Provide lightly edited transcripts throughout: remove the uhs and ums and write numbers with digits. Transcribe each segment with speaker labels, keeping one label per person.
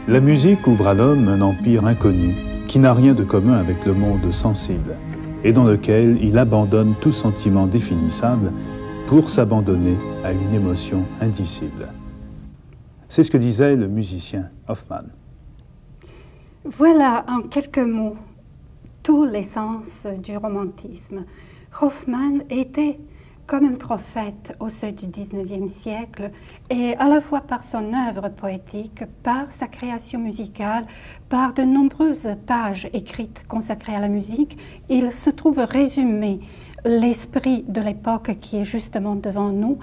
Speaker 1: La musique ouvre à l'homme un empire inconnu qui n'a rien de commun avec le monde sensible et dans lequel il abandonne tout sentiment définissable pour s'abandonner à une émotion indicible. C'est ce que disait le musicien Hofmann.
Speaker 2: Voilà en quelques mots tout l'essence du romantisme. Hofmann était comme un prophète au seuil du XIXe siècle, et à la fois par son œuvre poétique, par sa création musicale, par de nombreuses pages écrites consacrées à la musique, il se trouve résumé l'esprit de l'époque qui est justement devant nous,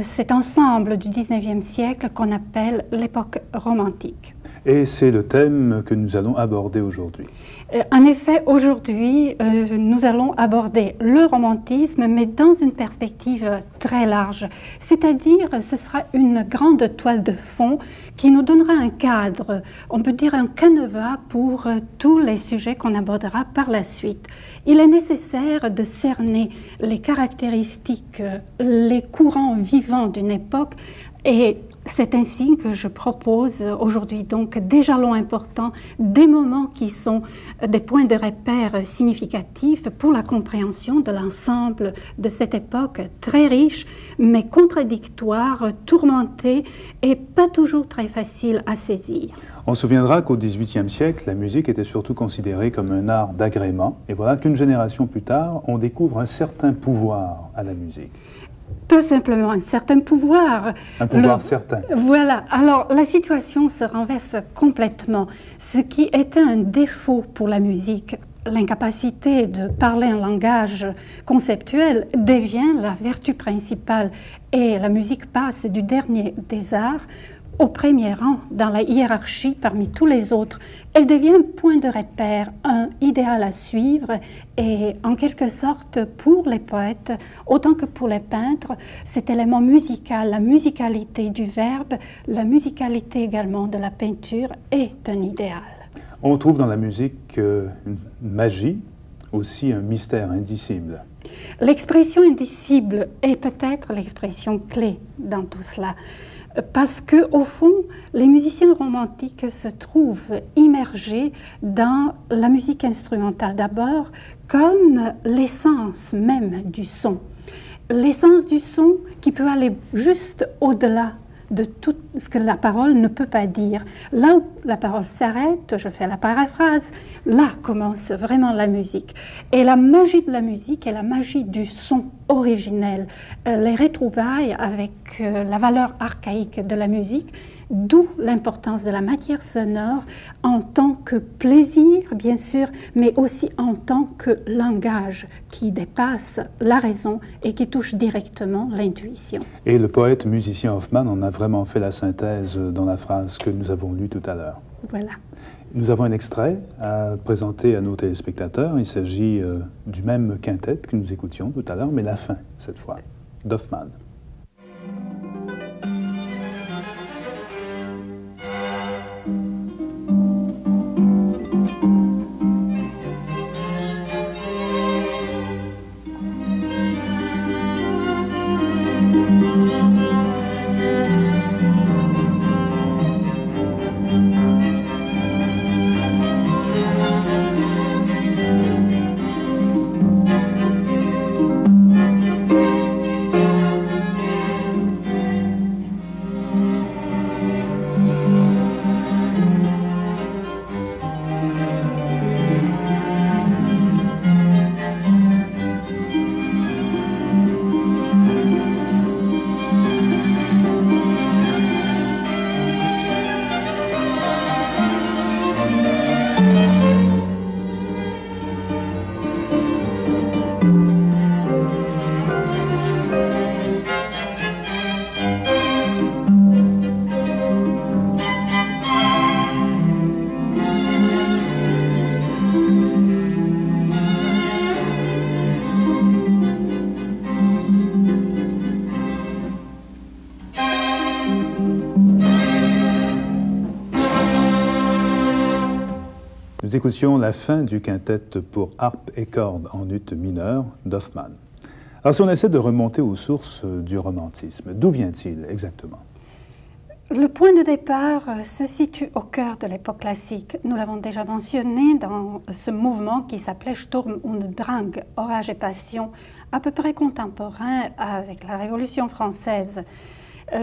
Speaker 2: cet ensemble du XIXe siècle qu'on appelle l'époque romantique.
Speaker 1: Et c'est le thème que nous allons aborder aujourd'hui.
Speaker 2: En effet, aujourd'hui, nous allons aborder le romantisme, mais dans une perspective très large. C'est-à-dire, ce sera une grande toile de fond qui nous donnera un cadre, on peut dire un canevas pour tous les sujets qu'on abordera par la suite. Il est nécessaire de cerner les caractéristiques, les courants vivants d'une époque, et c'est ainsi que je propose aujourd'hui donc des jalons importants, des moments qui sont des points de repère significatifs pour la compréhension de l'ensemble de cette époque très riche, mais contradictoire, tourmentée et pas toujours très facile à saisir.
Speaker 1: On se souviendra qu'au XVIIIe siècle, la musique était surtout considérée comme un art d'agrément. Et voilà qu'une génération plus tard, on découvre un certain pouvoir à la musique.
Speaker 2: Pas simplement un certain pouvoir.
Speaker 1: Un pouvoir certain.
Speaker 2: Voilà. Alors, la situation se renverse complètement. Ce qui était un défaut pour la musique, l'incapacité de parler un langage conceptuel, devient la vertu principale. Et la musique passe du dernier des arts au premier rang dans la hiérarchie parmi tous les autres. Elle devient un point de repère, un idéal à suivre et en quelque sorte pour les poètes, autant que pour les peintres, cet élément musical, la musicalité du verbe, la musicalité également de la peinture est un idéal.
Speaker 1: On trouve dans la musique une magie, aussi un mystère indicible.
Speaker 2: L'expression indicible est peut-être l'expression clé dans tout cela. Parce que, au fond, les musiciens romantiques se trouvent immergés dans la musique instrumentale d'abord, comme l'essence même du son. L'essence du son qui peut aller juste au-delà de tout ce que la parole ne peut pas dire. Là où la parole s'arrête, je fais la paraphrase, là commence vraiment la musique. Et la magie de la musique est la magie du son originel, les retrouvailles avec la valeur archaïque de la musique, d'où l'importance de la matière sonore en tant que plaisir, bien sûr, mais aussi en tant que langage qui dépasse la raison et qui touche directement l'intuition.
Speaker 1: Et le poète musicien Hofmann en a vraiment fait la synthèse dans la phrase que nous avons lue tout à l'heure.
Speaker 2: Voilà.
Speaker 1: Nous avons un extrait à présenter à nos téléspectateurs. Il s'agit du même quintet que nous écoutions tout à l'heure, mais la fin, cette fois, d'Hofmann. Nous écoutions la fin du quintet pour harpe et cordes en ut mineur d'Hofmann. Alors si on essaie de remonter aux sources du romantisme, d'où vient-il exactement?
Speaker 2: Le point de départ se situe au cœur de l'époque classique. Nous l'avons déjà mentionné dans ce mouvement qui s'appelait Sturm und Drang, orage et passion, à peu près contemporain avec la Révolution française.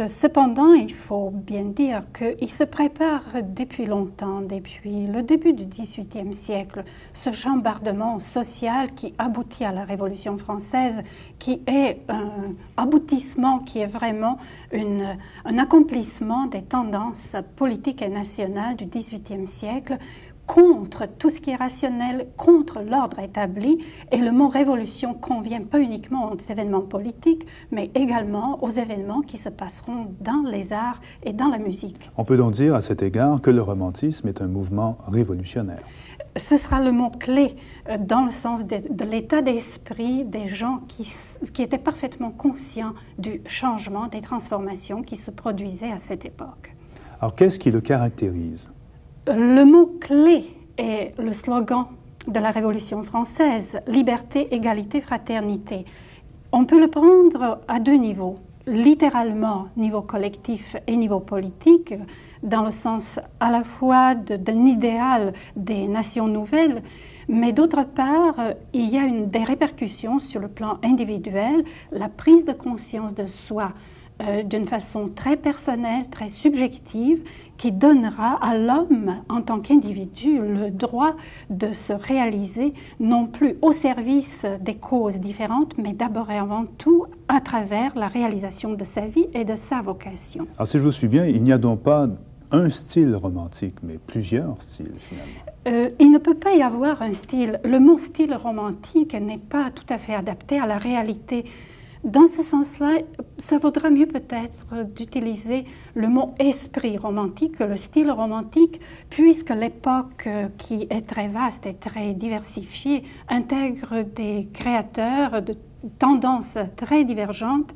Speaker 2: Cependant, il faut bien dire qu'il se prépare depuis longtemps, depuis le début du XVIIIe siècle, ce chambardement social qui aboutit à la Révolution française, qui est un aboutissement, qui est vraiment un accomplissement des tendances politiques et nationales du XVIIIe siècle, contre tout ce qui est rationnel, contre l'ordre établi. Et le mot révolution convient pas uniquement aux événements politiques, mais également aux événements qui se passeront dans les arts et dans la musique.
Speaker 1: On peut donc dire à cet égard que le romantisme est un mouvement révolutionnaire.
Speaker 2: Ce sera le mot-clé dans le sens de l'état d'esprit des gens qui étaient parfaitement conscients du changement, des transformations qui se produisaient à cette époque.
Speaker 1: Alors qu'est-ce qui le caractérise ?
Speaker 2: Le mot-clé est le slogan de la Révolution française, liberté, égalité, fraternité. On peut le prendre à deux niveaux, littéralement niveau collectif et niveau politique, dans le sens à la fois d'un idéal des nations nouvelles, mais d'autre part, il y a des répercussions sur le plan individuel, la prise de conscience de soi, d'une façon très personnelle, très subjective, qui donnera à l'homme, en tant qu'individu, le droit de se réaliser, non plus au service des causes différentes, mais d'abord et avant tout à travers la réalisation de sa vie et de sa vocation.
Speaker 1: Alors si je vous suis bien, il n'y a donc pas un style romantique, mais plusieurs styles finalement.
Speaker 2: Il ne peut pas y avoir un style. Le mot style romantique n'est pas tout à fait adapté à la réalité. Dans ce sens-là, ça vaudra mieux peut-être d'utiliser le mot esprit romantique que le style romantique, puisque l'époque qui est très vaste et très diversifiée intègre des créateurs de tendances très divergentes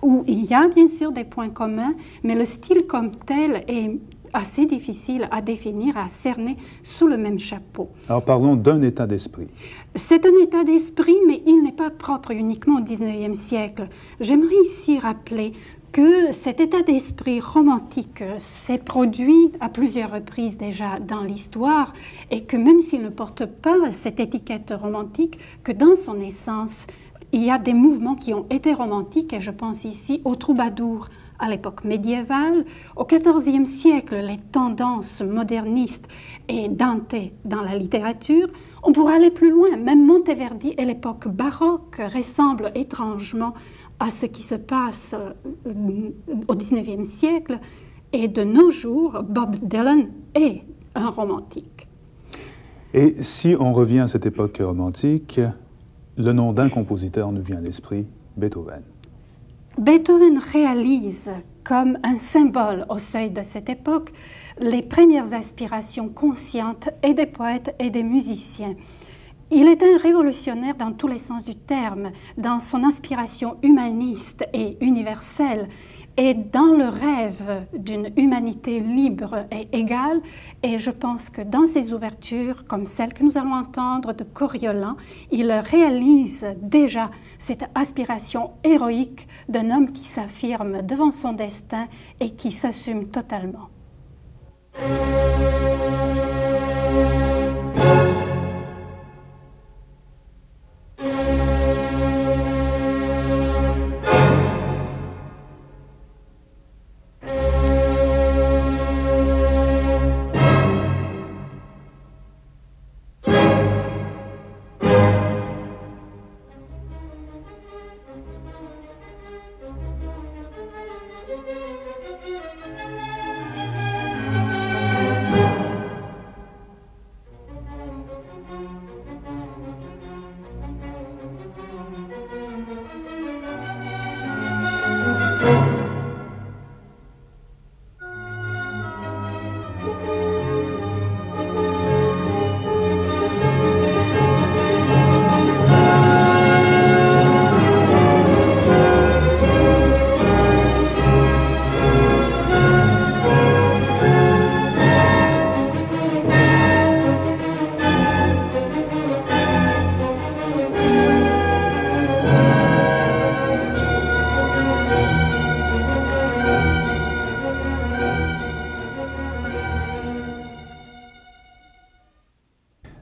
Speaker 2: où il y a bien sûr des points communs, mais le style comme tel est assez difficile à définir, à cerner sous le même chapeau.
Speaker 1: Alors parlons d'un état d'esprit.
Speaker 2: C'est un état d'esprit, mais il n'est pas propre uniquement au XIXe siècle. J'aimerais ici rappeler que cet état d'esprit romantique s'est produit à plusieurs reprises déjà dans l'histoire et que même s'il ne porte pas cette étiquette romantique, que dans son essence, il y a des mouvements qui ont été romantiques, et je pense ici aux troubadours à l'époque médiévale. Au XIVe siècle, les tendances modernistes et Dante dans la littérature. On pourrait aller plus loin, même Monteverdi et l'époque baroque ressemblent étrangement à ce qui se passe au XIXe siècle. Et de nos jours, Bob Dylan est un romantique.
Speaker 1: Et si on revient à cette époque romantique, le nom d'un compositeur nous vient à l'esprit, Beethoven.
Speaker 2: Beethoven réalise comme un symbole au seuil de cette époque les premières aspirations conscientes et des poètes et des musiciens. Il est un révolutionnaire dans tous les sens du terme, dans son inspiration humaniste et universelle, et dans le rêve d'une humanité libre et égale. Et je pense que dans ses ouvertures, comme celle que nous allons entendre de Coriolan, il réalise déjà cette aspiration héroïque d'un homme qui s'affirme devant son destin et qui s'assume totalement.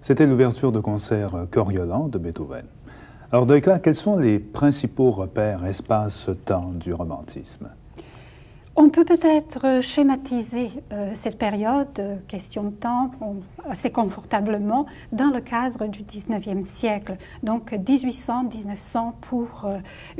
Speaker 1: C'était l'ouverture de concert Coriolan de Beethoven. Alors, Doika, quels sont les principaux repères espace-temps du romantisme?
Speaker 2: On peut peut-être schématiser cette période, question de temps, assez confortablement dans le cadre du 19e siècle. Donc 1800-1900 pour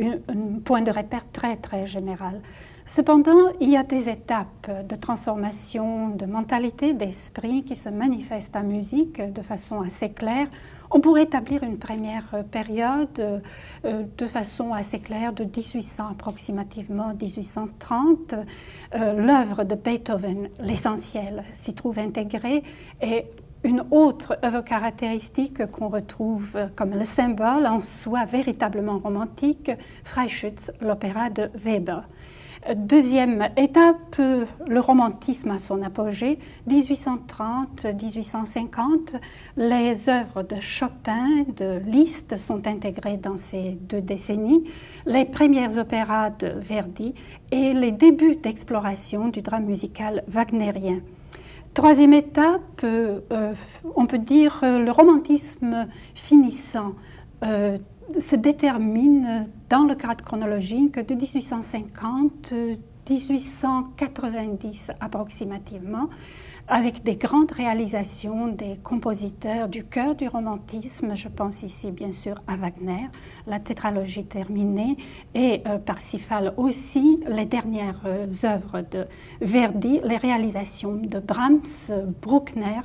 Speaker 2: un point de repère très très général. Cependant, il y a des étapes de transformation de mentalité, d'esprit qui se manifestent en musique de façon assez claire. On pourrait établir une première période de façon assez claire de 1800 approximativement 1830. L'œuvre de Beethoven, l'essentiel, s'y trouve intégrée et une autre œuvre caractéristique qu'on retrouve comme le symbole en soi véritablement romantique, Freischütz, l'opéra de Weber. Deuxième étape, le romantisme à son apogée, 1830-1850. Les œuvres de Chopin, de Liszt sont intégrées dans ces deux décennies, les premiers opéras de Verdi et les débuts d'exploration du drame musical wagnérien. Troisième étape, on peut dire le romantisme finissant se détermine dans le cadre chronologique de 1850-1890 approximativement, avec des grandes réalisations des compositeurs du cœur du romantisme. Je pense ici bien sûr à Wagner, la tétralogie terminée, et Parsifal aussi, les dernières œuvres de Verdi, les réalisations de Brahms, Bruckner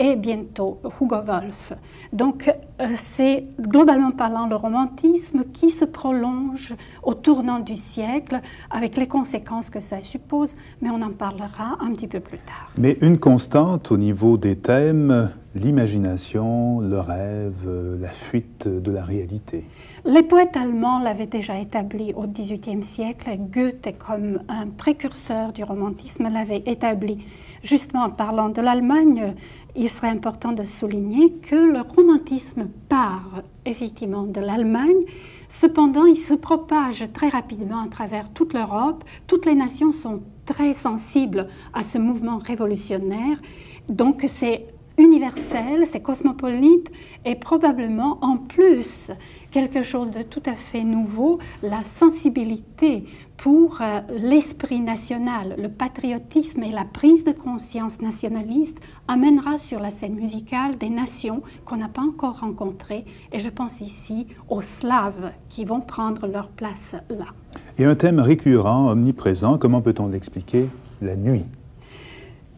Speaker 2: et bientôt Hugo Wolf. Donc c'est globalement parlant le romantisme qui se prolonge au tournant du siècle avec les conséquences que ça suppose, mais on en parlera un petit peu plus tard.
Speaker 1: Mais une constante au niveau des thèmes, l'imagination, le rêve, la fuite de la réalité.
Speaker 2: Les poètes allemands l'avaient déjà établi au XVIIIe siècle. Goethe, comme un précurseur du romantisme, l'avait établi. Justement, en parlant de l'Allemagne, il serait important de souligner que le romantisme part effectivement de l'Allemagne. Cependant, il se propage très rapidement à travers toute l'Europe. Toutes les nations sont très sensibles à ce mouvement révolutionnaire. Donc, c'est universel, c'est cosmopolite et probablement en plus quelque chose de tout à fait nouveau, la sensibilité pour l'esprit national, le patriotisme et la prise de conscience nationaliste amènera sur la scène musicale des nations qu'on n'a pas encore rencontrées, et je pense ici aux Slaves qui vont prendre leur place là.
Speaker 1: Et un thème récurrent, omniprésent, comment peut-on l'expliquer? La nuit.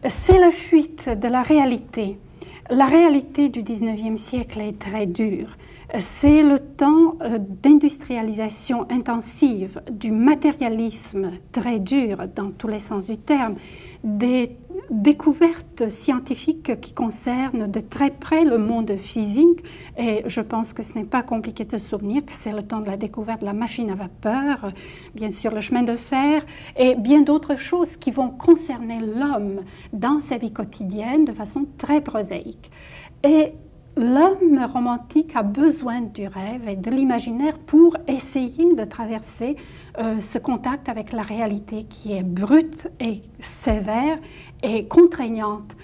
Speaker 2: C'est la fuite de la réalité. La réalité du XIXe siècle est très dure. C'est le temps d'industrialisation intensive, du matérialisme très dur dans tous les sens du terme, des découvertes scientifiques qui concernent de très près le monde physique. Et je pense que ce n'est pas compliqué de se souvenir que c'est le temps de la découverte de la machine à vapeur, bien sûr le chemin de fer et bien d'autres choses qui vont concerner l'homme dans sa vie quotidienne de façon très prosaïque. Et l'homme romantique a besoin du rêve et de l'imaginaire pour essayer de traverser ce contact avec la réalité qui est brute et sévère et contraignante.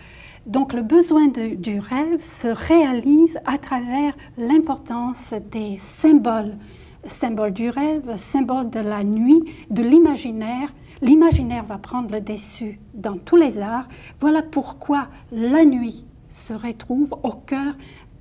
Speaker 2: Donc le besoin du rêve se réalise à travers l'importance des symboles, symboles du rêve, symboles de la nuit, de l'imaginaire. L'imaginaire va prendre le dessus dans tous les arts. Voilà pourquoi la nuit se retrouve au cœur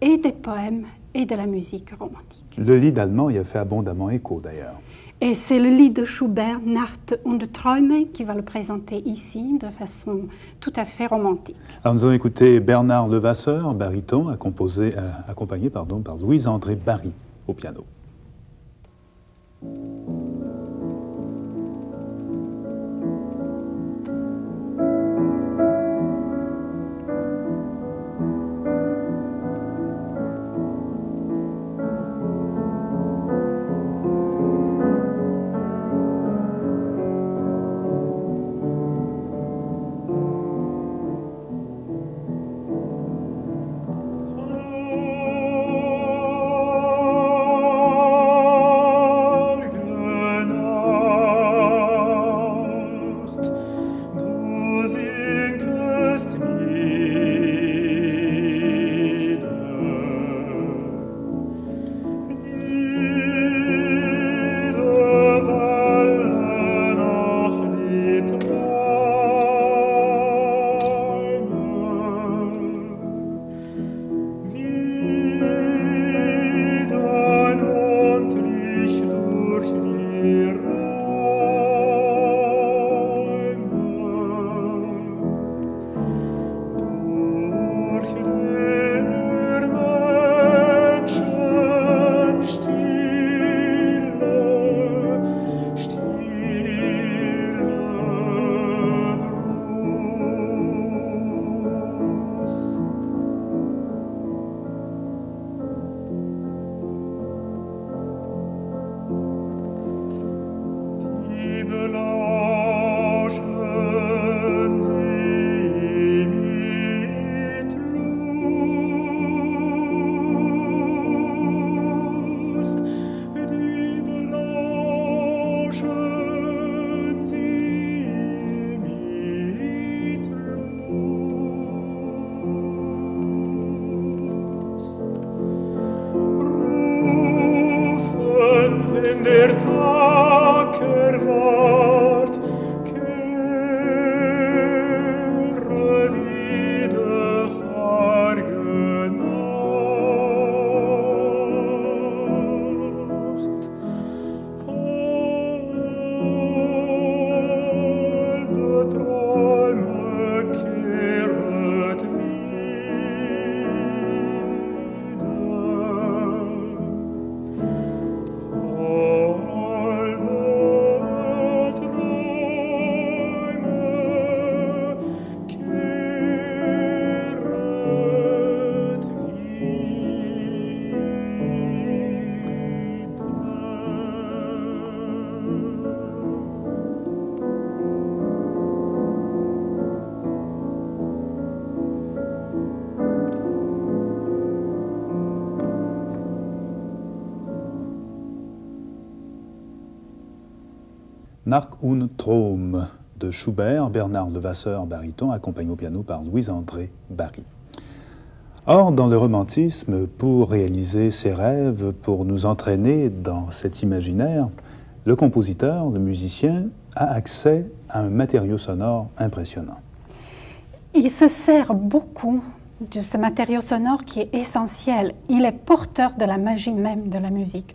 Speaker 2: et des poèmes et de la musique romantique.
Speaker 1: Le Lied allemand y a fait abondamment écho d'ailleurs.
Speaker 2: Et c'est le Lied de Schubert, Nacht und Träume, qui va le présenter ici de façon tout à fait romantique.
Speaker 1: Alors nous avons écouté Bernard Levasseur, baryton, accompagné par Louise-André Barry au piano. Nach und Traum de Schubert, Bernard Levasseur, baryton, accompagné au piano par Louis-André Barry. Or, dans le romantisme, pour réaliser ses rêves, pour nous entraîner dans cet imaginaire, le compositeur, le musicien, a accès à un matériau sonore impressionnant.
Speaker 2: Il se sert beaucoup de ce matériau sonore qui est essentiel. Il est porteur de la magie même de la musique.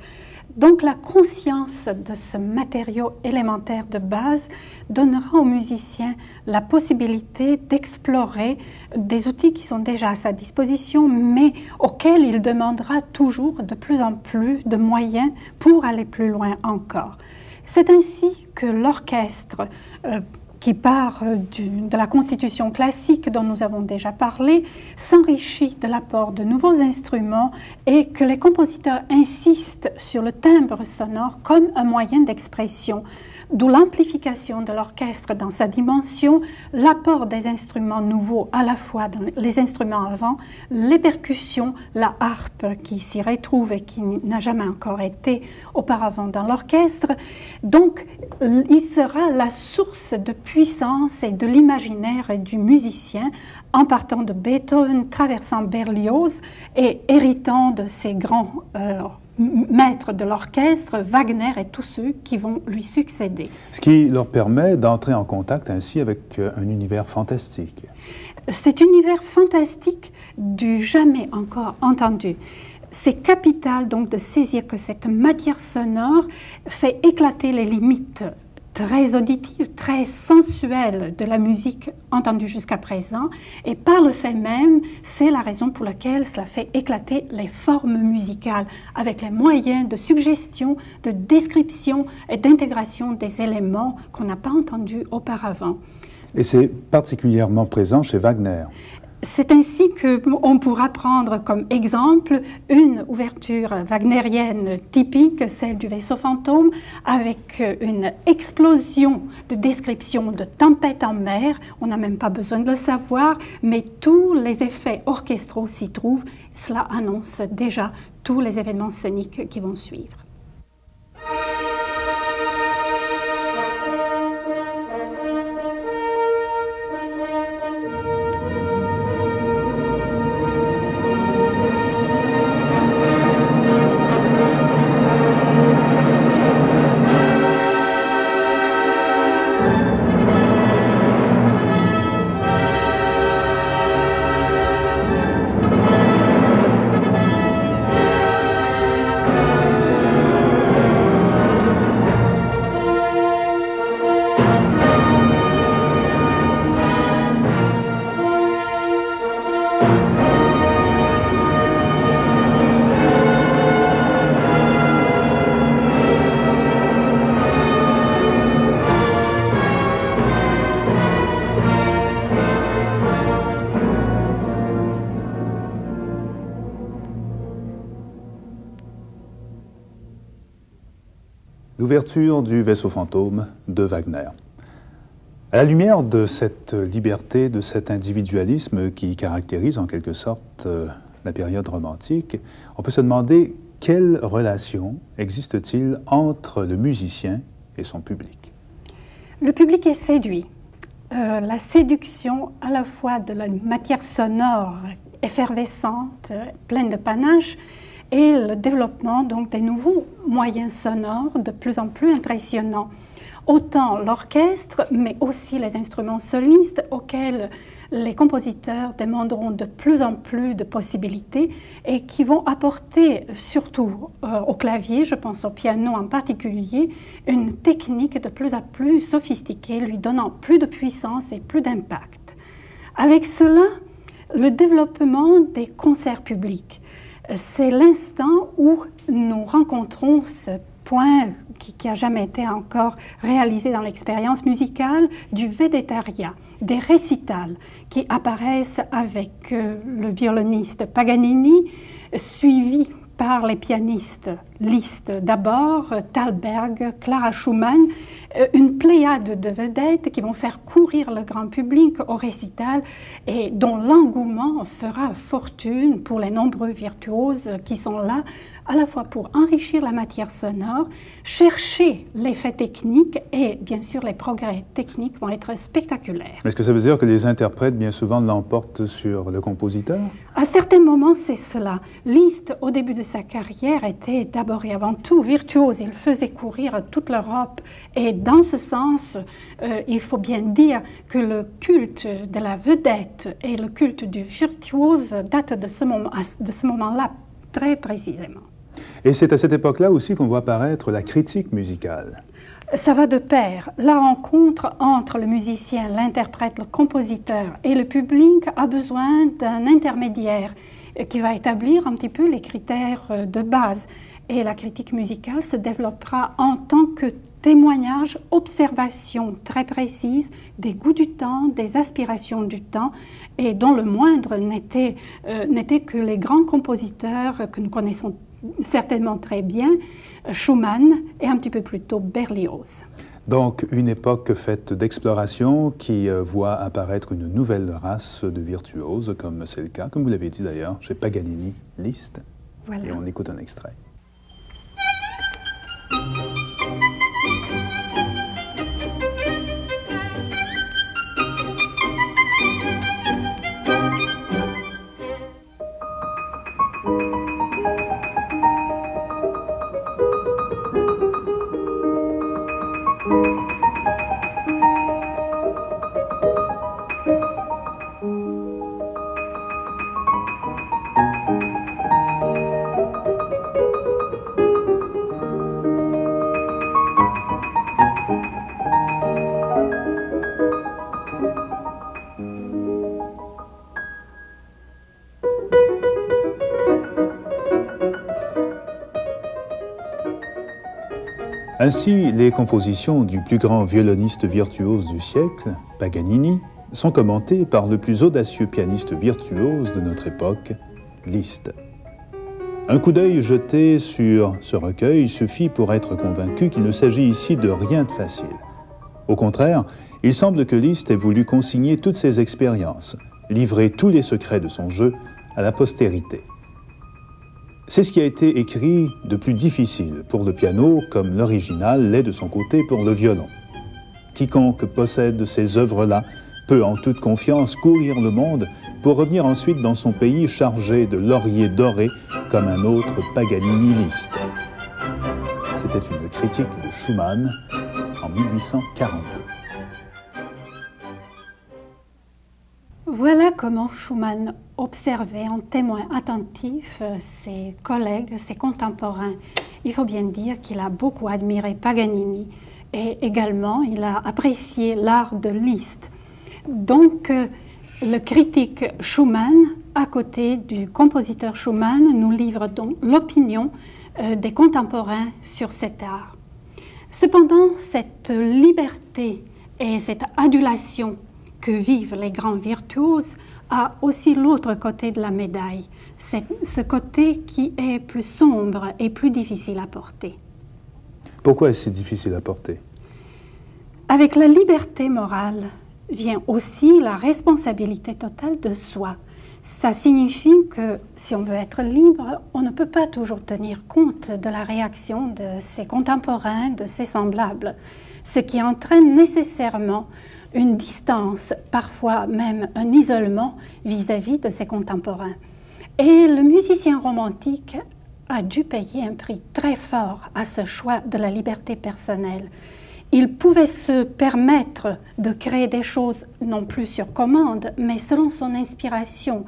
Speaker 2: Donc la conscience de ce matériau élémentaire de base donnera au musicien la possibilité d'explorer des outils qui sont déjà à sa disposition, mais auxquels il demandera toujours de plus en plus de moyens pour aller plus loin encore. C'est ainsi que l'orchestre qui part de la constitution classique dont nous avons déjà parlé, s'enrichit de l'apport de nouveaux instruments et que les compositeurs insistent sur le timbre sonore comme un moyen d'expression, d'où l'amplification de l'orchestre dans sa dimension, l'apport des instruments nouveaux à la fois dans les instruments avant, les percussions, la harpe qui s'y retrouve et qui n'a jamais encore été auparavant dans l'orchestre. Donc, il sera la source de puissance et de l'imaginaire du musicien en partant de Beethoven, traversant Berlioz et héritant de ces grands maîtres de l'orchestre, Wagner et tous ceux qui vont lui succéder.
Speaker 1: Ce qui leur permet d'entrer en contact ainsi avec un univers fantastique.
Speaker 2: Cet univers fantastique du jamais encore entendu. C'est capital donc de saisir que cette matière sonore fait éclater les limites très auditives, très sensuelles de la musique entendue jusqu'à présent, et par le fait même, c'est la raison pour laquelle cela fait éclater les formes musicales, avec les moyens de suggestion, de description et d'intégration des éléments qu'on n'a pas entendus auparavant.
Speaker 1: Et c'est particulièrement présent chez Wagner.
Speaker 2: C'est ainsi qu'on pourra prendre comme exemple une ouverture wagnérienne typique, celle du Vaisseau fantôme, avec une explosion de description de tempête en mer. On n'a même pas besoin de le savoir, mais tous les effets orchestraux s'y trouvent. Cela annonce déjà tous les événements scéniques qui vont suivre.
Speaker 1: L'ouverture du Vaisseau fantôme de Wagner. À la lumière de cette liberté, de cet individualisme qui caractérise en quelque sorte la période romantique, on peut se demander quelle relation existe-t-il entre le musicien et son public?
Speaker 2: Le public est séduit. La séduction à la fois de la matière sonore effervescente, pleine de panache, et le développement donc des nouveaux moyens sonores de plus en plus impressionnants. Autant l'orchestre, mais aussi les instruments solistes auxquels les compositeurs demanderont de plus en plus de possibilités et qui vont apporter surtout au clavier, je pense au piano en particulier, une technique de plus en plus sophistiquée, lui donnant plus de puissance et plus d'impact. Avec cela, le développement des concerts publics. C'est l'instant où nous rencontrons ce point qui n'a jamais été encore réalisé dans l'expérience musicale du vedettaria, des récitals qui apparaissent avec le violoniste Paganini, suivi par les pianistes Liszt d'abord, Thalberg, Clara Schumann, une pléiade de vedettes qui vont faire courir le grand public au récital et dont l'engouement fera fortune pour les nombreux virtuoses qui sont là, à la fois pour enrichir la matière sonore, chercher l'effet technique et bien sûr les progrès techniques vont être spectaculaires.
Speaker 1: Est-ce que ça veut dire que les interprètes bien souvent l'emportent sur le compositeur?
Speaker 2: À certains moments, c'est cela. Liszt, au début de sa carrière, était d'abord et avant tout virtuose. Il faisait courir toute l'Europe. Et dans ce sens, il faut bien dire que le culte de la vedette et le culte du virtuose datent de ce moment-là très précisément.
Speaker 1: Et c'est à cette époque-là aussi qu'on voit apparaître la critique musicale.
Speaker 2: Ça va de pair. La rencontre entre le musicien, l'interprète, le compositeur et le public a besoin d'un intermédiaire qui va établir un petit peu les critères de base. Et la critique musicale se développera en tant que témoignage, observation très précise des goûts du temps, des aspirations du temps, et dont le moindre n'était que les grands compositeurs que nous connaissons certainement très bien, Schumann et un petit peu plus tôt Berlioz.
Speaker 1: Donc une époque faite d'exploration qui voit apparaître une nouvelle race de virtuoses, comme c'est le cas, comme vous l'avez dit d'ailleurs, chez Paganini, Liszt. Voilà. Et on écoute un extrait. Ainsi, les compositions du plus grand violoniste virtuose du siècle, Paganini, sont commentées par le plus audacieux pianiste virtuose de notre époque, Liszt. Un coup d'œil jeté sur ce recueil suffit pour être convaincu qu'il ne s'agit ici de rien de facile. Au contraire, il semble que Liszt ait voulu consigner toutes ses expériences, livrer tous les secrets de son jeu à la postérité. C'est ce qui a été écrit de plus difficile pour le piano, comme l'original l'est de son côté pour le violon. Quiconque possède ces œuvres-là peut en toute confiance courir le monde pour revenir ensuite dans son pays chargé de lauriers dorés comme un autre Paganini-Liszt. C'était une critique de Schumann en 1842.
Speaker 2: Voilà comment Schumann observait en témoin attentif ses collègues, ses contemporains. Il faut bien dire qu'il a beaucoup admiré Paganini et également il a apprécié l'art de Liszt. Donc le critique Schumann, à côté du compositeur Schumann, nous livre donc l'opinion des contemporains sur cet art. Cependant, cette liberté et cette adulation que vivent les grands virtuoses a aussi l'autre côté de la médaille, c'est ce côté qui est plus sombre et plus difficile à porter.
Speaker 1: Pourquoi est-ce si difficile à porter?
Speaker 2: Avec la liberté morale vient aussi la responsabilité totale de soi. Ça signifie que si on veut être libre, on ne peut pas toujours tenir compte de la réaction de ses contemporains, de ses semblables, ce qui entraîne nécessairement une distance, parfois même un isolement vis-à-vis de ses contemporains. Et le musicien romantique a dû payer un prix très fort à ce choix de la liberté personnelle. Il pouvait se permettre de créer des choses non plus sur commande, mais selon son inspiration.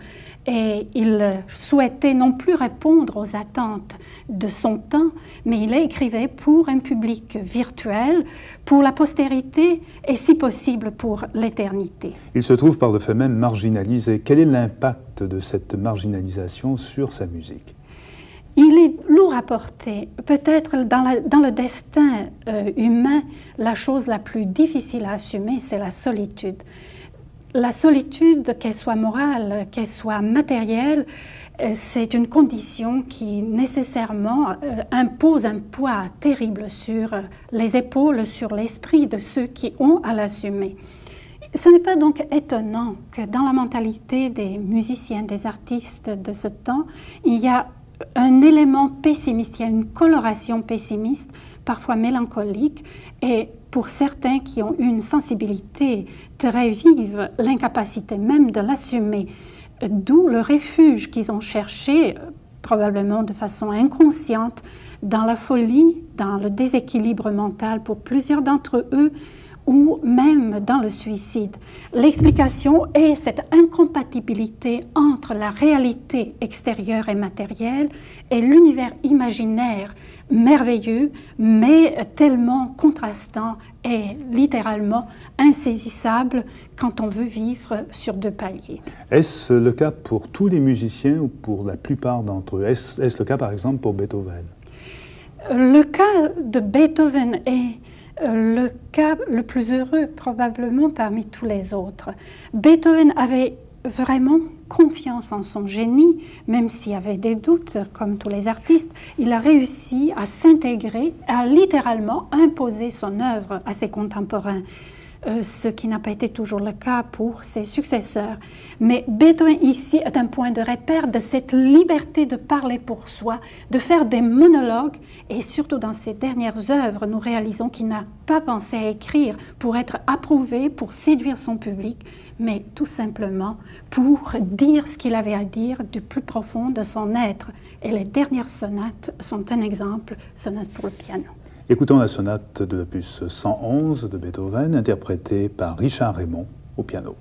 Speaker 2: Et il souhaitait non plus répondre aux attentes de son temps, mais il écrivait pour un public virtuel, pour la postérité et si possible pour l'éternité.
Speaker 1: Il se trouve par le fait même marginalisé. Quel est l'impact de cette marginalisation sur sa musique?
Speaker 2: Il est lourd à porter. Peut-être dans le destin humain, la chose la plus difficile à assumer, c'est la solitude. la solitude, qu'elle soit morale, qu'elle soit matérielle, c'est une condition qui nécessairement impose un poids terrible sur les épaules, sur l'esprit de ceux qui ont à l'assumer. Ce n'est pas donc étonnant que dans la mentalité des musiciens, des artistes de ce temps, il y a un élément pessimiste, il y a une coloration pessimiste, parfois mélancolique, et pour certains qui ont eu une sensibilité très vive, l'incapacité même de l'assumer, d'où le refuge qu'ils ont cherché, probablement de façon inconsciente, dans la folie, dans le déséquilibre mental pour plusieurs d'entre eux, ou même dans le suicide. L'explication est cette incompatibilité entre la réalité extérieure et matérielle et l'univers imaginaire merveilleux, mais tellement contrastant et littéralement insaisissable quand on veut vivre sur deux paliers.
Speaker 1: Est-ce le cas pour tous les musiciens ou pour la plupart d'entre eux? Est-ce le cas par exemple pour Beethoven?
Speaker 2: Le cas de Beethoven est le cas le plus heureux probablement parmi tous les autres. Beethoven avait vraiment confiance en son génie, même s'il y avait des doutes, comme tous les artistes. Il a réussi à s'intégrer, à littéralement imposer son œuvre à ses contemporains, ce qui n'a pas été toujours le cas pour ses successeurs. Mais Beethoven ici est un point de repère de cette liberté de parler pour soi, de faire des monologues, et surtout dans ses dernières œuvres, nous réalisons qu'il n'a pas pensé à écrire pour être approuvé, pour séduire son public, mais tout simplement pour dire ce qu'il avait à dire du plus profond de son être. Et les dernières sonates sont un exemple, sonate pour le piano.
Speaker 1: Écoutons la sonate de l'opus 111 de Beethoven, interprétée par Richard Raymond au piano.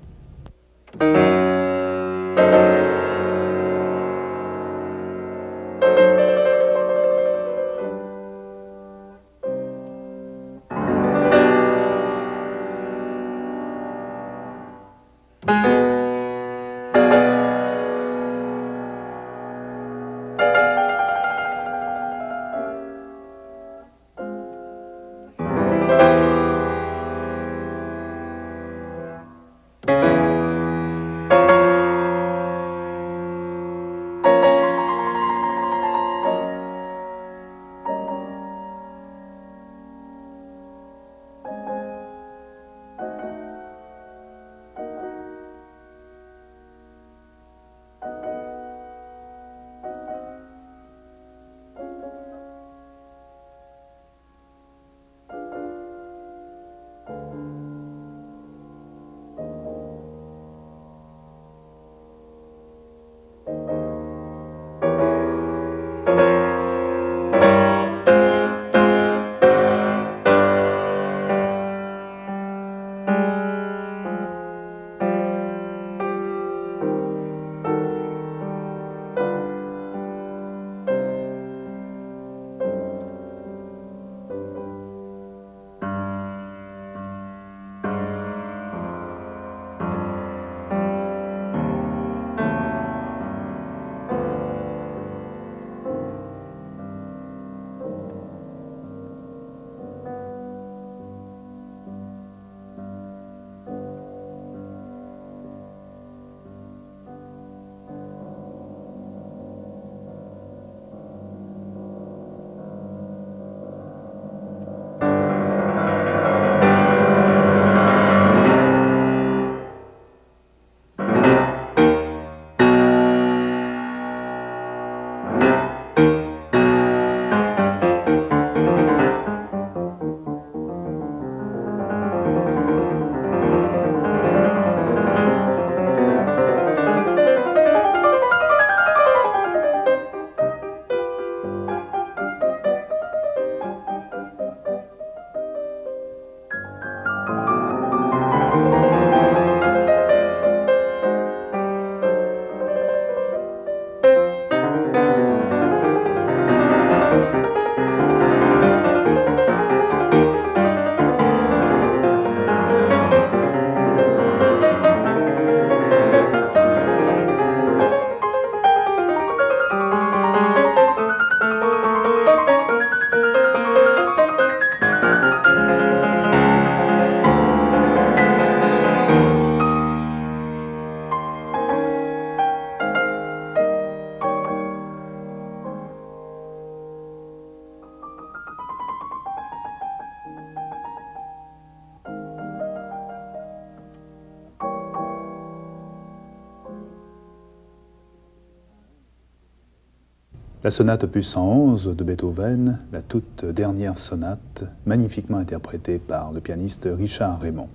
Speaker 1: La sonate opus 111 de Beethoven, la toute dernière sonate, magnifiquement interprétée par le pianiste Richard Raymond.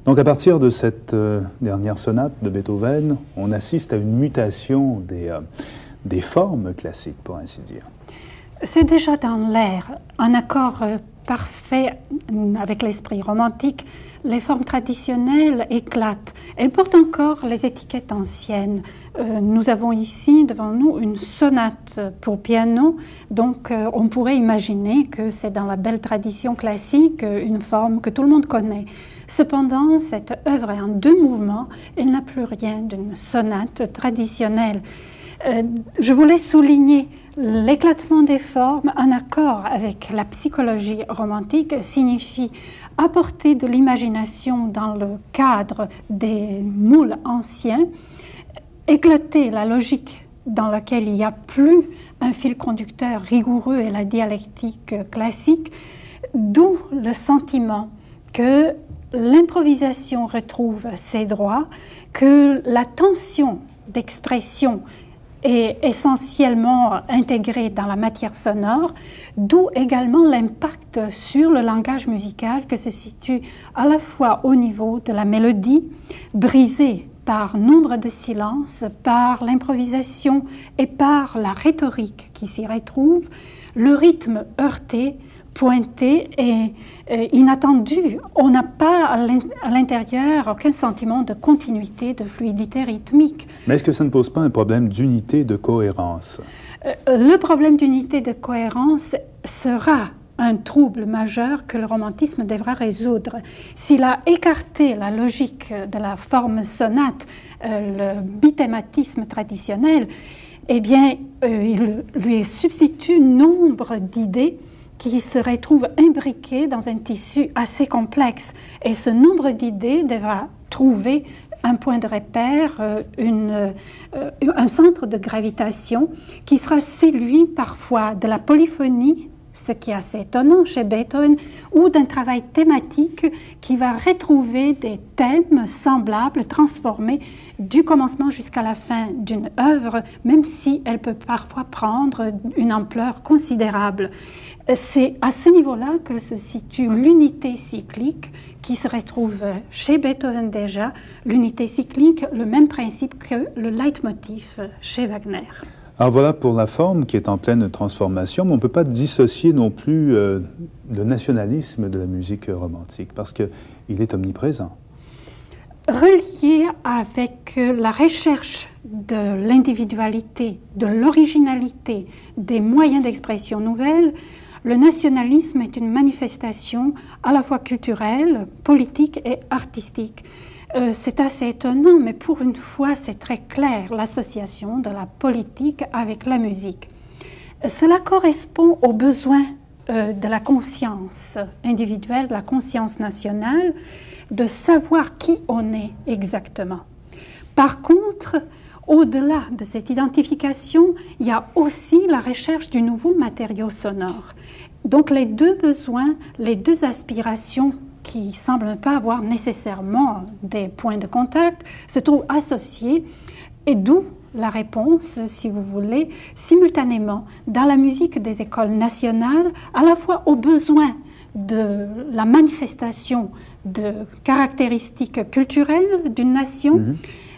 Speaker 1: Donc à partir de cette dernière sonate de Beethoven, on assiste à une mutation des formes classiques, pour ainsi dire.
Speaker 2: C'est déjà dans l'air, un accord parfait avec l'esprit romantique. Les formes traditionnelles éclatent. Elles portent encore les étiquettes anciennes. Nous avons ici devant nous une sonate pour piano, donc on pourrait imaginer que c'est dans la belle tradition classique une forme que tout le monde connaît. Cependant, cette œuvre est en 2 mouvements, elle n'a plus rien d'une sonate traditionnelle. Je voulais souligner l'éclatement des formes en accord avec la psychologie romantique signifie apporter de l'imagination dans le cadre des moules anciens, éclater la logique dans laquelle il n'y a plus un fil conducteur rigoureux et la dialectique classique, d'où le sentiment que l'improvisation retrouve ses droits, que la tension d'expression est essentiellement intégrée dans la matière sonore, d'où également l'impact sur le langage musical que se situe à la fois au niveau de la mélodie, brisée par nombre de silences, par l'improvisation et par la rhétorique qui s'y retrouve, le rythme heurté, pointé et inattendu. On n'a pas à l'intérieur aucun sentiment de continuité, de fluidité rythmique.
Speaker 1: Mais est-ce que ça ne pose pas un problème d'unité, de cohérence?
Speaker 2: Le problème d'unité, de cohérence sera un trouble majeur que le romantisme devra résoudre. S'il a écarté la logique de la forme sonate, le bithématisme traditionnel, eh bien, il lui substitue nombre d'idées qui se retrouvent imbriquées dans un tissu assez complexe. Et ce nombre d'idées devra trouver un point de repère, un centre de gravitation qui sera celui parfois de la polyphonie, ce qui est assez étonnant chez Beethoven, ou d'un travail thématique qui va retrouver des thèmes semblables, transformés du commencement jusqu'à la fin d'une œuvre, même si elle peut parfois prendre une ampleur considérable. C'est à ce niveau-là que se situe l'unité cyclique qui se retrouve chez Beethoven déjà, l'unité cyclique, le même principe que le leitmotiv chez Wagner.
Speaker 1: Alors voilà pour la forme qui est en pleine transformation, mais on ne peut pas dissocier non plus le nationalisme de la musique romantique, parce qu'il est omniprésent.
Speaker 2: Relié avec la recherche de l'individualité, de l'originalité, des moyens d'expression nouvelles, le nationalisme est une manifestation à la fois culturelle, politique et artistique. C'est assez étonnant, mais pour une fois, c'est très clair, l'association de la politique avec la musique. Cela correspond aux besoins de la conscience individuelle, de la conscience nationale, de savoir qui on est exactement. Par contre, au-delà de cette identification, il y a aussi la recherche du nouveau matériau sonore. Donc les 2 besoins, les 2 aspirations qui ne semblent pas avoir nécessairement des points de contact, se trouvent associés, et d'où la réponse, si vous voulez, simultanément dans la musique des écoles nationales, à la fois aux besoins de la manifestation de caractéristiques culturelles d'une nation,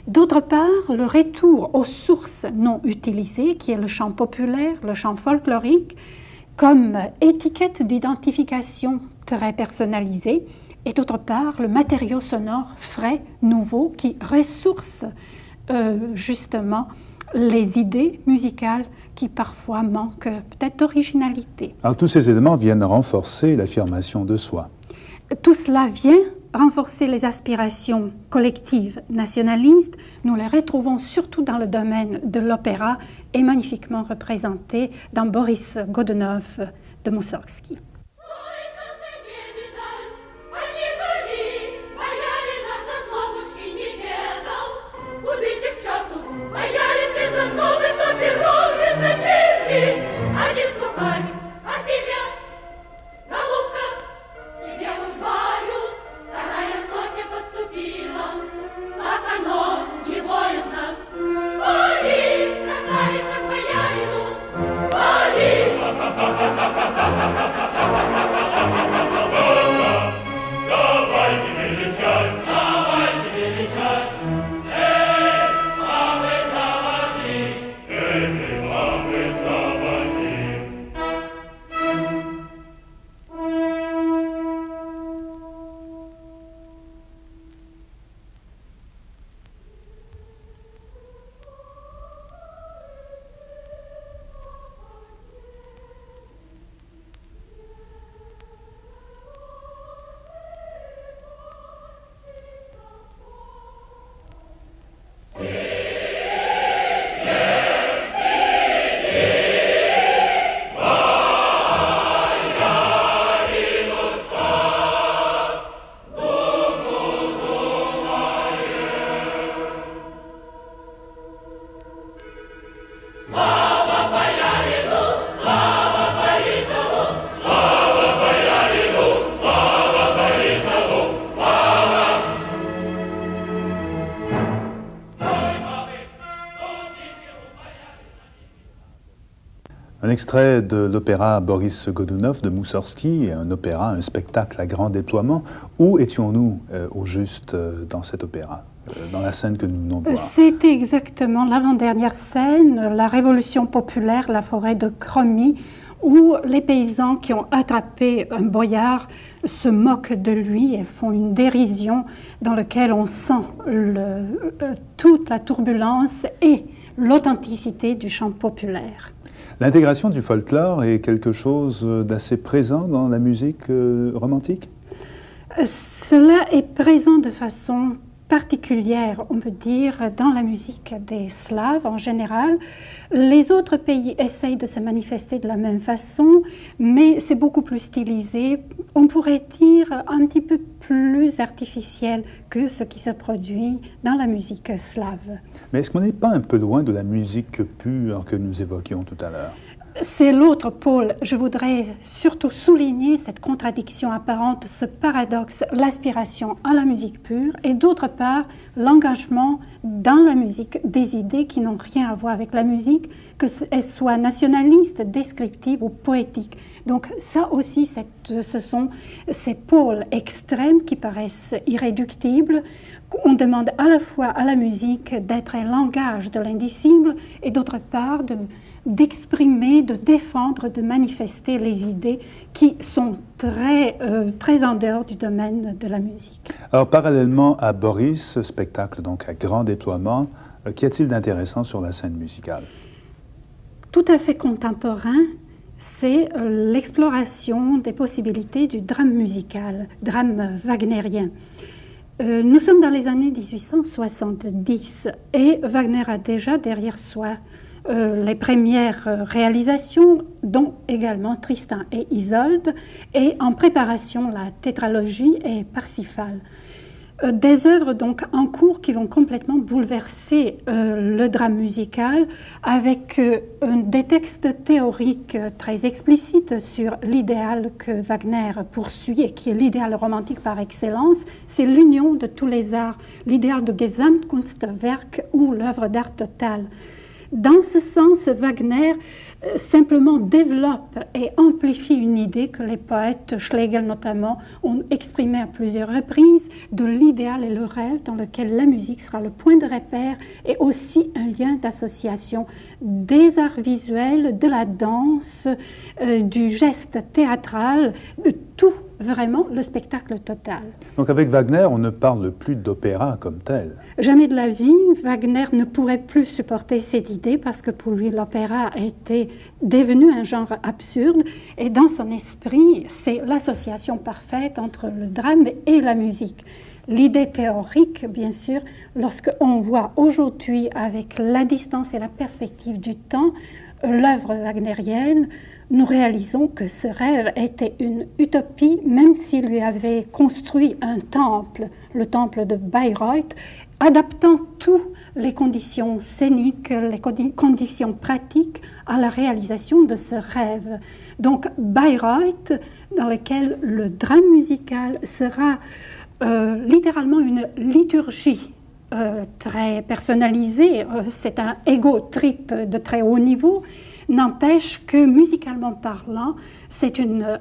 Speaker 2: d'autre part, le retour aux sources non utilisées, qui est le chant populaire, le chant folklorique, comme étiquette d'identification très personnalisée, et d'autre part, le matériau sonore frais, nouveau, qui ressource justement les idées musicales qui parfois manquent peut-être d'originalité.
Speaker 1: Alors tous ces éléments viennent renforcer l'affirmation de soi.
Speaker 2: Tout cela vient renforcer les aspirations collectives nationalistes. Nous les retrouvons surtout dans le domaine de l'opéra et magnifiquement représenté dans Boris Godunov de Moussorgsky.
Speaker 3: Красавица, боярину,
Speaker 1: Un extrait de l'opéra Boris Godounov de Moussorgsky, un opéra, un spectacle à grand déploiement. Où étions-nous au juste dans cet opéra, dans la scène que nous venons de voir?
Speaker 2: C'était exactement l'avant-dernière scène, la Révolution populaire, la forêt de Cromy, où les paysans qui ont attrapé un boyard se moquent de lui et font une dérision dans laquelle on sent toute la turbulence et l'authenticité du chant populaire.
Speaker 1: L'intégration du folklore est quelque chose d'assez présent dans la musique romantique?
Speaker 2: Cela est présent de façon particulière, on peut dire, dans la musique des Slaves en général. Les autres pays essayent de se manifester de la même façon, mais c'est beaucoup plus stylisé, on pourrait dire un petit peu plus artificiel que ce qui se produit dans la musique slave.
Speaker 1: Mais est-ce qu'on n'est pas un peu loin de la musique pure que nous évoquions tout à l'heure?
Speaker 2: C'est l'autre pôle. Je voudrais surtout souligner cette contradiction apparente, ce paradoxe, l'aspiration à la musique pure et d'autre part l'engagement dans la musique des idées qui n'ont rien à voir avec la musique, qu'elles soient nationalistes, descriptives ou poétiques. Donc ça aussi, ce sont ces pôles extrêmes qui paraissent irréductibles. On demande à la fois à la musique d'être un langage de l'indicible et d'autre part d'exprimer, de défendre, de manifester les idées qui sont très en dehors du domaine de la musique.
Speaker 1: Alors, parallèlement à Boris, ce spectacle donc à grand déploiement, qu'y a-t-il d'intéressant sur la scène musicale?
Speaker 2: Tout à fait contemporain, c'est l'exploration des possibilités du drame musical, drame wagnérien. Nous sommes dans les années 1870 et Wagner a déjà derrière soi les premières réalisations, dont également Tristan et Isolde, et en préparation la tétralogie et Parsifal. Des œuvres donc en cours qui vont complètement bouleverser le drame musical avec des textes théoriques très explicites sur l'idéal que Wagner poursuit et qui est l'idéal romantique par excellence. C'est l'union de tous les arts, l'idéal de Gesamtkunstwerk ou l'œuvre d'art totale. Dans ce sens, Wagner simplement développe et amplifie une idée que les poètes, Schlegel notamment, ont exprimée à plusieurs reprises, de l'idéal et le rêve dans lequel la musique sera le point de repère et aussi un lien d'association des arts visuels, de la danse, du geste théâtral, de tout, vraiment le spectacle total.
Speaker 1: Donc avec Wagner, on ne parle plus d'opéra comme tel.
Speaker 2: Jamais de la vie, Wagner ne pourrait plus supporter cette idée parce que pour lui l'opéra était devenu un genre absurde et dans son esprit c'est l'association parfaite entre le drame et la musique. L'idée théorique, bien sûr, lorsqu'on voit aujourd'hui avec la distance et la perspective du temps l'œuvre wagnérienne, nous réalisons que ce rêve était une utopie, même s'il lui avait construit un temple, le temple de Bayreuth, adaptant toutes les conditions scéniques, les conditions pratiques à la réalisation de ce rêve. Donc Bayreuth, dans lequel le drame musical sera littéralement une liturgie très personnalisée, c'est un ego trip de très haut niveau, n'empêche que musicalement parlant, c'est une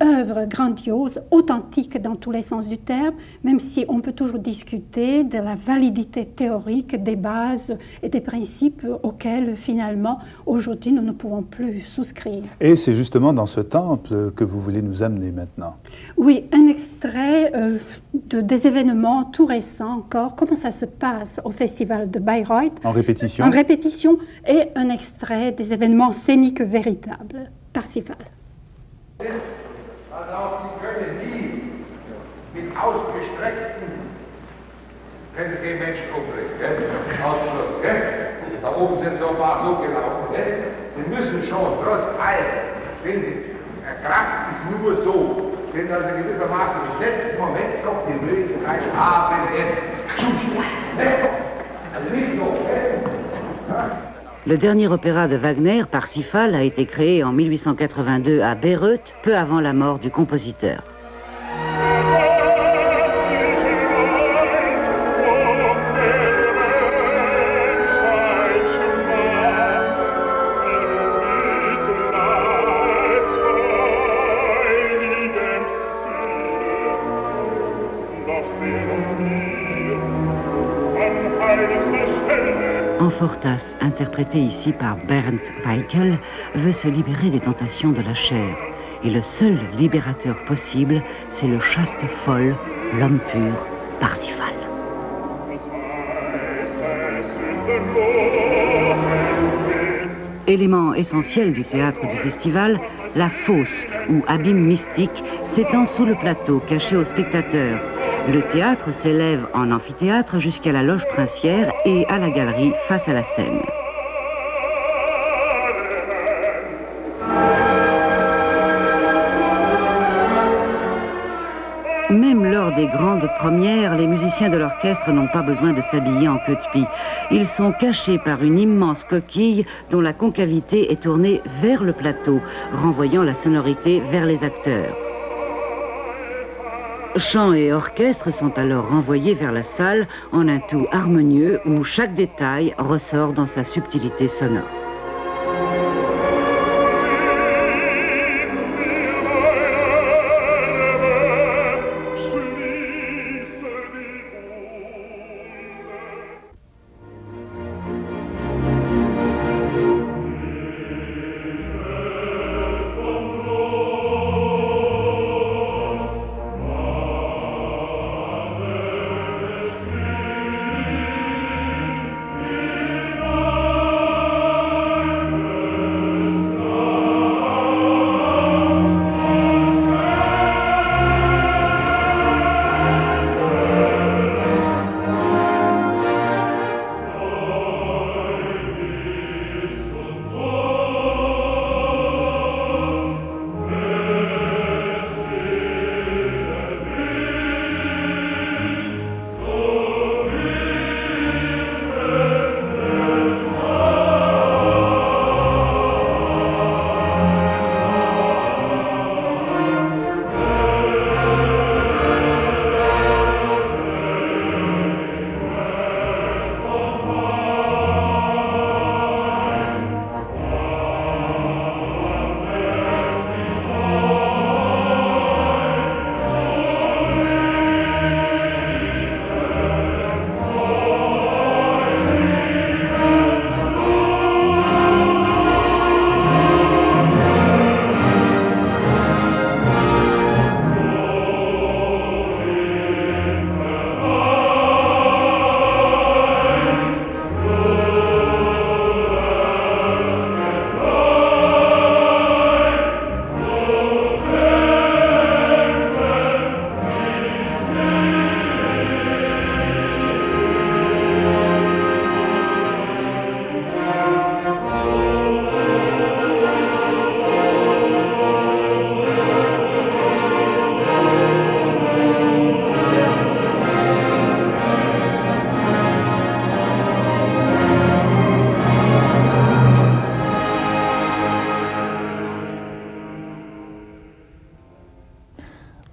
Speaker 2: œuvre grandiose, authentique dans tous les sens du terme, même si on peut toujours discuter de la validité théorique des bases et des principes auxquels finalement aujourd'hui nous ne pouvons plus souscrire.
Speaker 1: Et c'est justement dans ce temple que vous voulez nous amener maintenant.
Speaker 2: Oui, un extrait des événements tout récents encore, comment ça se passe au festival de Bayreuth.
Speaker 1: En répétition.
Speaker 2: En répétition, et un extrait des événements scéniques véritables. Parsifal.
Speaker 3: Was auf die Götter lieb, mit ausgestreckten, können Sie kein Mensch umbringen, gell? Ausgeschlossen, gell? Da oben sind so ein paar so gelaufen, gell? Sie müssen schon, trotz allem, wenn Sie, Kraft ist nur so, wenn also gewissermaßen im letzten Moment noch die Möglichkeit haben, es zu schlagen, gell? Also nicht so, gell? Ja?
Speaker 4: Le dernier opéra de Wagner, Parsifal, a été créé en 1882 à Bayreuth, peu avant la mort du compositeur. Amfortas, interprété ici par Bernd Weichel, veut se libérer des tentations de la chair. Et le seul libérateur possible, c'est le chaste folle, l'homme pur, Parsifal. Élément essentiel du théâtre du festival, la fosse, ou abîme mystique, s'étend sous le plateau, caché aux spectateurs. Le théâtre s'élève en amphithéâtre jusqu'à la loge princière et à la galerie face à la scène. Même lors des grandes premières, les musiciens de l'orchestre n'ont pas besoin de s'habiller en queue de pie. Ils sont cachés par une immense coquille dont la concavité est tournée vers le plateau, renvoyant la sonorité vers les acteurs. Chant et orchestre sont alors renvoyés vers la salle en un tout harmonieux où chaque détail ressort dans sa subtilité sonore.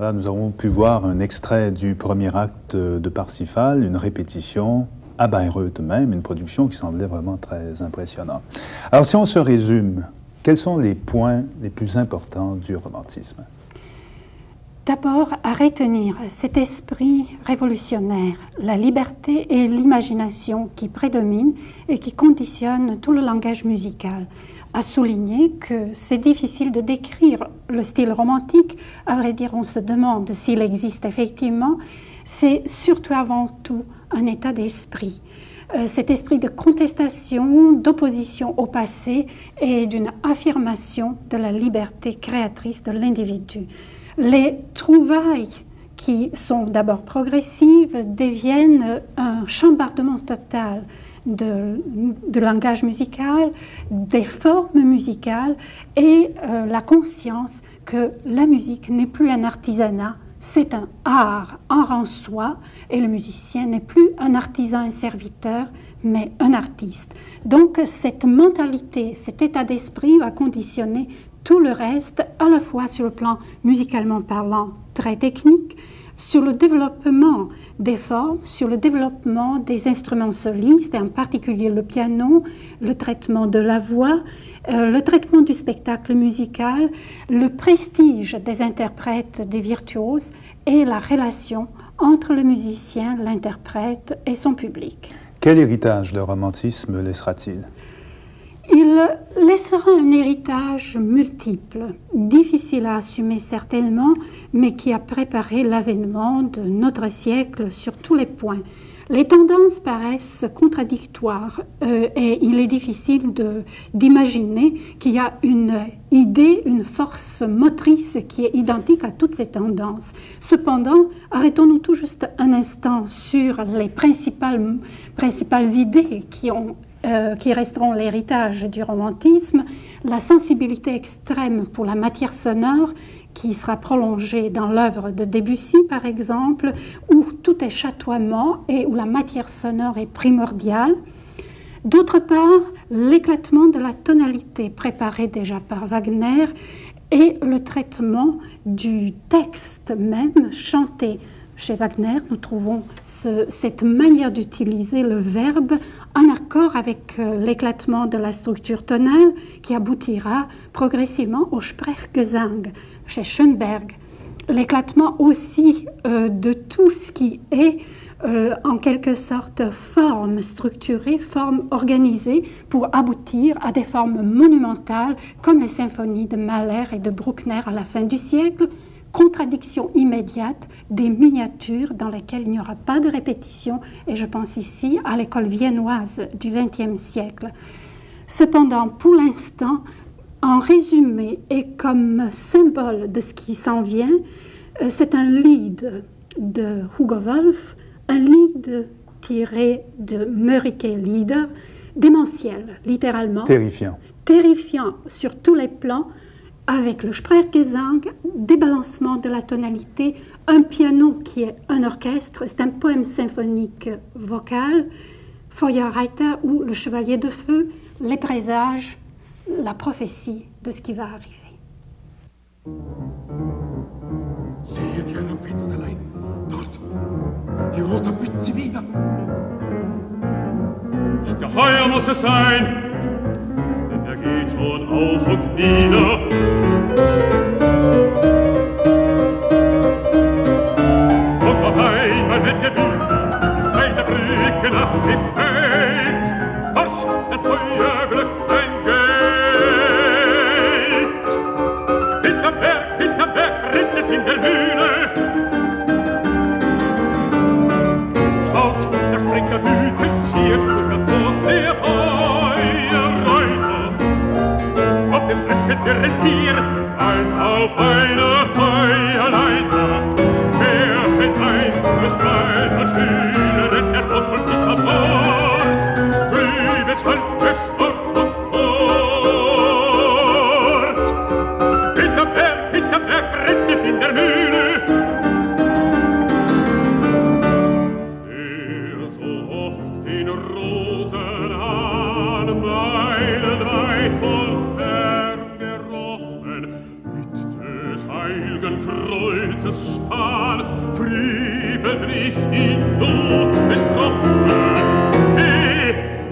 Speaker 1: Voilà, nous avons pu voir un extrait du premier acte de Parsifal, une répétition à Bayreuth même, une production qui semblait vraiment très impressionnante. Alors si on se résume, quels sont les points les plus importants du romantisme?
Speaker 2: D'abord, à retenir cet esprit révolutionnaire, la liberté et l'imagination qui prédominent et qui conditionnent tout le langage musical. À souligner que c'est difficile de décrire le style romantique. À vrai dire, on se demande s'il existe effectivement. C'est surtout avant tout un état d'esprit. Cet esprit de contestation, d'opposition au passé et d'une affirmation de la liberté créatrice de l'individu. Les trouvailles qui sont d'abord progressives deviennent un chambardement total de langage musical, des formes musicales et la conscience que la musique n'est plus un artisanat, c'est un art en soi et le musicien n'est plus un artisan et serviteur, mais un artiste. Donc cette mentalité, cet état d'esprit va conditionner tout le reste, à la fois sur le plan musicalement parlant, très technique, sur le développement des formes, sur le développement des instruments solistes, et en particulier le piano, le traitement de la voix, le traitement du spectacle musical, le prestige des interprètes, des virtuoses, et la relation entre le musicien, l'interprète et son public.
Speaker 1: Quel héritage le romantisme laissera-t-il ?
Speaker 2: Il laissera un héritage multiple, difficile à assumer certainement, mais qui a préparé l'avènement de notre siècle sur tous les points. Les tendances paraissent contradictoires et il est difficile d'imaginer qu'il y a une idée, une force motrice qui est identique à toutes ces tendances. Cependant, arrêtons-nous tout juste un instant sur les principales idées qui resteront l'héritage du romantisme, la sensibilité extrême pour la matière sonore qui sera prolongée dans l'œuvre de Debussy par exemple, où tout est chatoiement et où la matière sonore est primordiale. D'autre part, l'éclatement de la tonalité préparé déjà par Wagner et le traitement du texte même chanté. Chez Wagner, nous trouvons cette manière d'utiliser le verbe en accord avec l'éclatement de la structure tonale qui aboutira progressivement au Sprechgesang chez Schönberg. L'éclatement aussi de tout ce qui est en quelque sorte forme structurée, forme organisée pour aboutir à des formes monumentales comme les symphonies de Mahler et de Bruckner à la fin du siècle. Contradiction immédiate des miniatures dans lesquelles il n'y aura pas de répétition, et je pense ici à l'école viennoise du XXe siècle. Cependant, pour l'instant, en résumé et comme symbole de ce qui s'en vient, c'est un lied de Hugo Wolf, un lied tiré de Mörike Lieder, démentiel, littéralement.
Speaker 1: Terrifiant.
Speaker 2: Terrifiant sur tous les plans, avec le Sprechgesang, débalancement de la tonalité, un piano qui est un orchestre, c'est un poème symphonique vocal, Feuerreiter ou le chevalier de feu, les présages, la prophétie de ce qui va arriver.
Speaker 3: Seht ihr am Fensterlein, dort, die rote Mütze wieder.
Speaker 5: Nicht geheuer muss es sein, geht schon auf und nieder. Und auf einmal wird gewühlt, bei der Brücke nach dem Feld. Horch, das Feuerglück ein Geld. Hinterm Berg, brennt es in der Mühle. Schaut, da springt er wütend schier durch das Tor der Feuerreiter. Der Tier als auf einer Feuerleiter. Wer fällt ein, bestrahlt als Schüler, denn der Schlott ist an Bord. Drüben schallt es fort und fort. Hinterm Berg brennt es in der Mühle. Der so oft den roten Hahn meilenweit voll heiligen Kreuzes Span frevelt nicht die Not besprochen.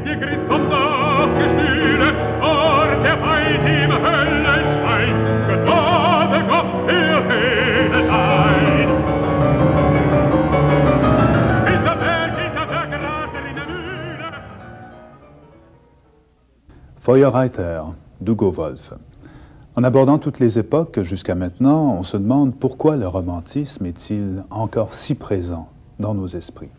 Speaker 5: Die grinst vom Dachgestühle, dort der Feind im Höllenschein, Gnade Gott für Seelen ein. Hinterm Berg rast er in der Mühle.
Speaker 1: Feuerreiter d'Hugo Wolf. En abordant toutes les époques jusqu'à maintenant, on se demande pourquoi le romantisme est-il encore si présent dans nos esprits?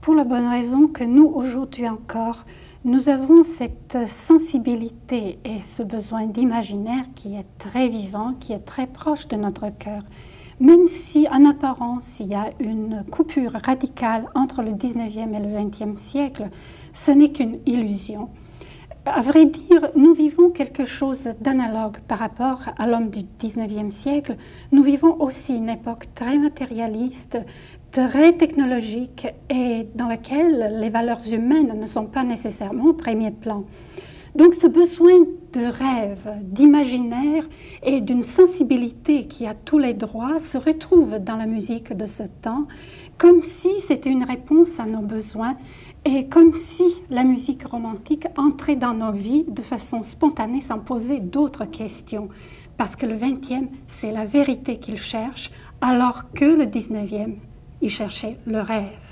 Speaker 2: Pour la bonne raison que nous, aujourd'hui encore, nous avons cette sensibilité et ce besoin d'imaginaire qui est très vivant, qui est très proche de notre cœur. Même si, en apparence, il y a une coupure radicale entre le 19e et le 20e siècle, ce n'est qu'une illusion. À vrai dire, nous vivons quelque chose d'analogue par rapport à l'homme du 19e siècle. Nous vivons aussi une époque très matérialiste, très technologique et dans laquelle les valeurs humaines ne sont pas nécessairement au premier plan. Donc ce besoin de rêve, d'imaginaire et d'une sensibilité qui a tous les droits se retrouve dans la musique de ce temps, comme si c'était une réponse à nos besoins et comme si la musique romantique entrait dans nos vies de façon spontanée sans poser d'autres questions. Parce que le 20e, c'est la vérité qu'il cherche, alors que le 19e, il cherchait le rêve.